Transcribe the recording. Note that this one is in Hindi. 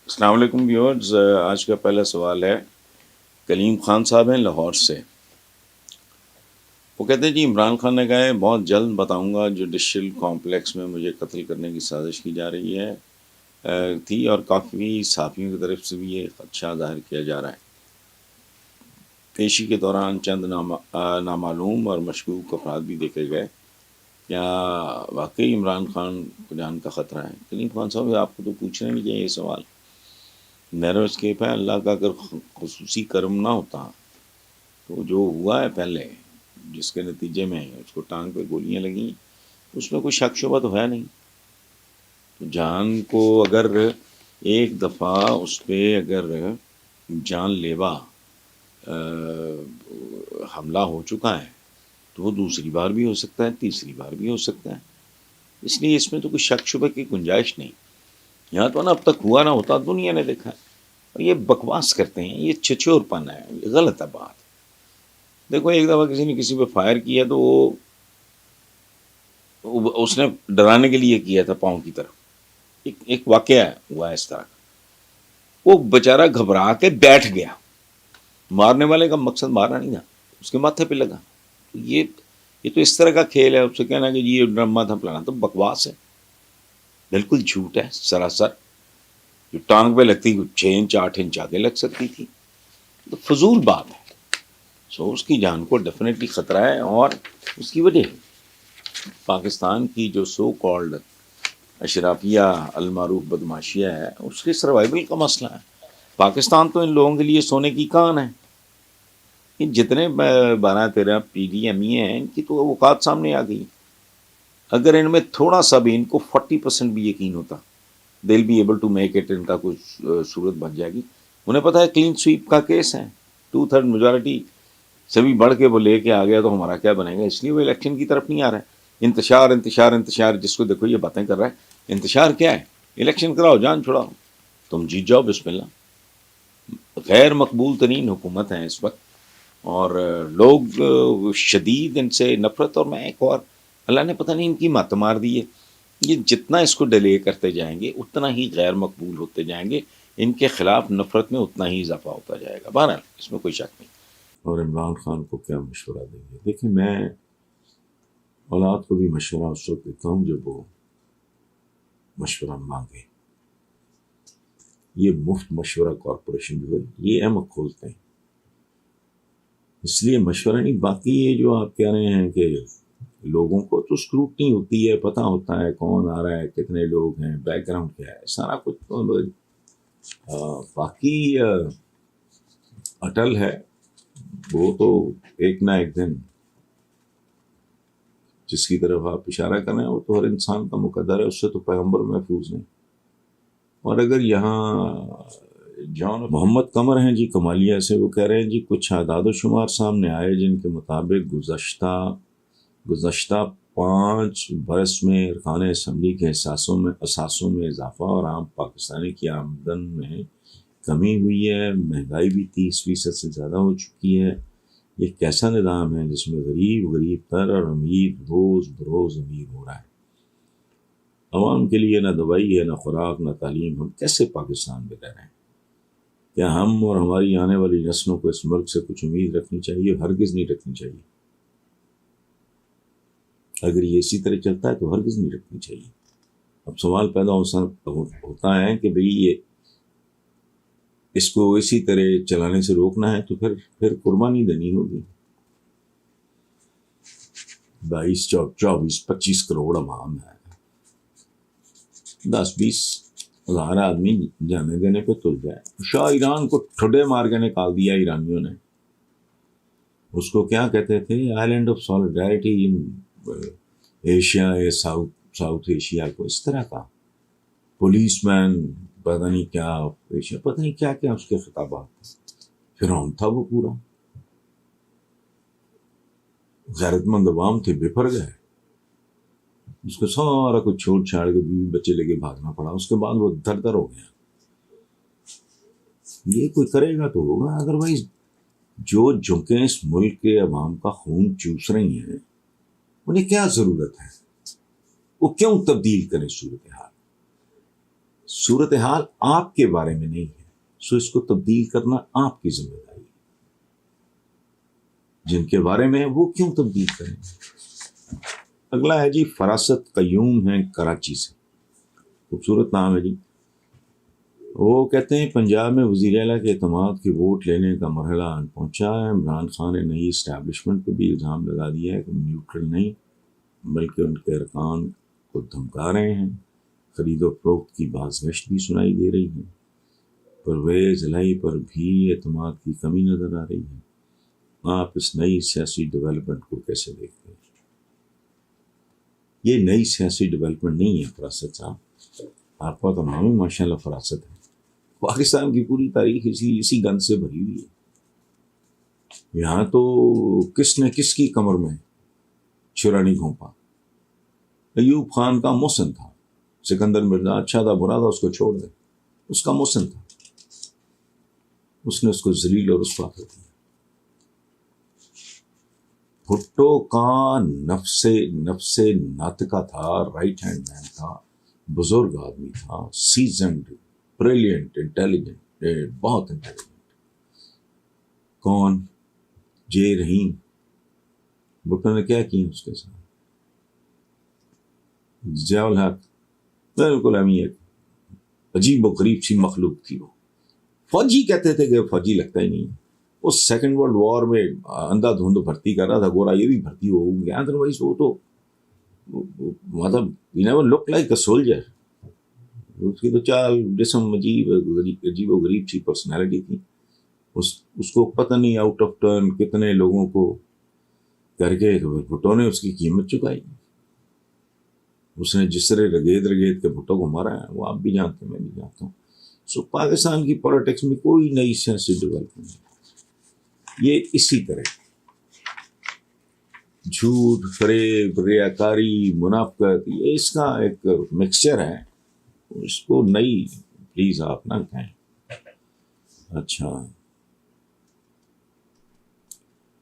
अस्सलाम वालेकुम व्यूअर्स। आज का पहला सवाल है, कलीम खान साहब हैं लाहौर से। वो कहते हैं जी, इमरान खान ने कहा है बहुत जल्द बताऊंगा जुडिशल कॉम्प्लेक्स में मुझे कत्ल करने की साजिश की जा रही है थी, और काफ़ी सहाफ़ियों की तरफ से भी ये खदशा जाहिर किया जा रहा है। पेशी के दौरान चंद नामालूम और मशकूक अफराद भी देखे गए। क्या वाकई इमरान खान को जान का ख़तरा है? कलीम खान साहब, आपको तो पूछना नहीं चाहिए ये सवाल। नैरो स्केप है। अल्लाह का अगर खुसूसी करम ना होता तो जो हुआ है पहले, जिसके नतीजे में उसको टांग पे गोलियां लगी, उसमें कोई शक शुबा तो है नहीं। तो जान को अगर एक दफ़ा उस पर अगर जानलेवा हमला हो चुका है तो वो दूसरी बार भी हो सकता है, तीसरी बार भी हो सकता है। इसलिए इसमें तो कोई शक शुबे की गुंजाइश नहीं। यहाँ तो ना अब तक हुआ ना होता दुनिया ने देखा है। और ये बकवास करते हैं, ये छिछोरपन है, ये गलत है बात। देखो, एक दफ़ा किसी ने किसी पे फायर किया तो उसने डराने के लिए किया था पाँव की तरफ। एक वाकया हुआ है इस तरह। वो बेचारा घबरा के बैठ गया। मारने वाले का मकसद मारना नहीं था, उसके माथे पे लगा। तो ये तो इस तरह का खेल है। उससे कहना कि ये ड्रामा था फलाना, तो बकवास है, बिल्कुल झूठ है सरासर। जो टांग पे लगती 6 इंच 8 इंच आगे लग सकती थी, तो फजूल बात है। सो उसकी जान को डेफिनेटली ख़तरा है। और उसकी वजह पाकिस्तान की जो सो कॉल्ड अशराफिया अलमारूफ बदमाशिया है, उसके सर्वाइवल का मसला है। पाकिस्तान तो इन लोगों के लिए सोने की कान है। इन जितने 12-13 PDME हैं, इनकी तो औकात सामने आ गई। अगर इनमें थोड़ा सा भी, इनको 40% भी यकीन होता, they will be able to make it, इनका कुछ सूरत बन जाएगी। उन्हें पता है क्लीन स्वीप का केस है, 2/3 मेजॉरिटी सभी बढ़ के वो लेके आ गया तो हमारा क्या बनेगा, इसलिए वो इलेक्शन की तरफ नहीं आ रहा है। इंतशार इंतशार इंतशार, जिसको देखो ये बातें कर रहा है। इंतशार क्या है? इलेक्शन कराओ, जान छुड़ाओ, तुम जीत जाओ, बिस्मिल्लाह। गैर मकबूल तरीन हुकूमत है इस वक्त, और लोग शदीद इनसे नफरत। और मैं एक और, अल्लाह ने पता नहीं इनकी मत मार दी है। ये जितना इसको डिले करते जाएंगे उतना ही गैर मकबूल होते जाएंगे, इनके खिलाफ नफरत में उतना ही इजाफा होता जाएगा। बहरहाल इसमें कोई शक नहीं। और इमरान खान को क्या मशवरा देंगे? देखिए, मैं औलाद को भी मशवरा उस वक्त देता हूँ जब वो मशवरा मांगे। ये मुफ्त मशवरा कॉरपोरेशन जो है ये अहमक खोलते हैं, इसलिए मशवरा नहीं। बाकी ये जो आप कह रहे हैं कि लोगों को तो स्क्रूटनी होती है, पता होता है कौन आ रहा है, कितने लोग हैं, बैकग्राउंड क्या है, सारा कुछ तो बाकी अटल है, वो तो एक ना एक दिन, जिसकी तरफ आप इशारा कर रहे हैं, वो तो हर इंसान का मुकद्दर है, उससे तो पैगंबर महफूज नहीं। और अगर यहाँ जॉन मोहम्मद कमर हैं जी कमालिया से, वो कह रहे हैं जी कुछ आदाद शुमार सामने आए जिनके मुताबिक गुज़श्ता 5 बरस में अरकान असम्बली के असासों में इजाफा और आम पाकिस्तानी की आमदन में कमी हुई है। महंगाई भी 30% से ज़्यादा हो चुकी है। ये कैसा निज़ाम है जिसमें गरीब गरीब तर और अमीर रोज़ बरोज़ अमीर हो रहा है? अवाम के लिए ना दवाई है, ना खुराक, ना तालीम। हम कैसे पाकिस्तान में रह रहे हैं? क्या हम और हमारी आने वाली नस्लों को इस मुल्क से कुछ उम्मीद रखनी चाहिए? हरगिज़ नहीं रखनी चाहिए। अगर ये इसी तरह चलता है तो हरगिज़ नहीं रखनी चाहिए। अब सवाल पैदा होता है कि भाई ये इसको इसी तरह चलाने से रोकना है तो फिर कुर्बानी देनी होगी। 22-24-25 करोड़ अवाम है, 10-20 हज़ार आदमी जाने देने पे तुल जाए। शाह ईरान को ठुडे मार के निकाल दिया ईरानियों ने। उसको क्या कहते थे? Island of solidarity in Asia या साउथ एशिया को, इस तरह का पुलिसमैन, पता नहीं क्या एशिया, पता नहीं क्या क्या उसके खिताबात। फिरौन था वो पूरा। गैरतमंद अवाम थे, बिफर गए। उसको सारा कुछ छोड़ छाड़ के बीवी बच्चे लेके भागना पड़ा। उसके बाद वो दर दर हो गया। ये कोई करेगा तो होगा, अदरवाइज जो झुके इस मुल्क के अवाम का खून चूस रही हैं, उन्हें क्या जरूरत है? वो क्यों तब्दील करें सूरत हाल? सूरत हाल आपके बारे में नहीं है, सो इसको तब्दील करना आपकी जिम्मेदारी है। जिनके बारे में है वो क्यों तब्दील करें। अगला है जी फरासत कयूम है कराची से, खूबसूरत नाम है जी। वो कहते हैं पंजाब में वज़ीर आला के एतमाद के वोट लेने का मरहला आन पहुंचा है। इमरान खान ने नई इस्टेब्लिशमेंट पर भी इल्ज़ाम लगा दिया है कि न्यूट्रल नहीं बल्कि उनके अरकान को धमका रहे हैं। खरीदो फरोख्त की बाज़गश्त भी सुनाई दे रही है। परवेज़ इलाही पर भी एतमाद की कमी नज़र आ रही है। आप इस नई सियासी डेवलपमेंट को कैसे देखते हैं। ये नई सियासी डेवलपमेंट नहीं है फरासत साहब, आपका तो नाम ही माशाल्लाह फरासत है। पाकिस्तान की पूरी तारीख इसी गंद से भरी हुई है। यहाँ तो किसने किसकी कमर में छुरा नहीं घोंपा। अयूब खान का मोहसिन था, सिकंदर मिर्जा अच्छा था बुरा था उसको छोड़ दे, उसका मोहसिन था, उसने उसको जलील और रुस्वा कर दिया। भुट्टो का नफ्से नातिका था, राइट हैंड मैन था, बुजुर्ग आदमी था, सीजन्ड, ब्रिलियंट, इंटेलिजेंट, बहुत इंटेलिजेंट। कौन? जे रहीम। भुट्टो ने क्या किया उसके साथ? जियाउल हक बिल्कुल अमी एक अजीब व गरीब सी मखलूक थी। वो फौजी कहते थे कि फौजी लगता ही नहीं। वो सेकेंड वर्ल्ड वॉर में अंधाधुंध भर्ती कर रहा था, गोरा ये भी भर्ती हो गया। अदरवाइज वो तो मतलब you never look like a soldier. उसकी तो चाल जिस्म अजीब व गरीब सी पर्सनैलिटी थी। उसको पता नहीं आउट ऑफ टर्न कितने लोगों को करके भुट्टो ने उसकी कीमत चुकाई। उसने जिस तरह रगेद के भुट्टो को मारा है वो आप भी जानते हैं, मैं भी जानता हूँ। सो पाकिस्तान की पॉलिटिक्स में कोई नई सियासी डेवलपमेंट नहीं। ये इसी तरह झूठ, फरेब, रियाकारी, मुनाफकत, ये इसका एक मिक्सचर है। इसको नई प्लीज आप ना कहें। अच्छा।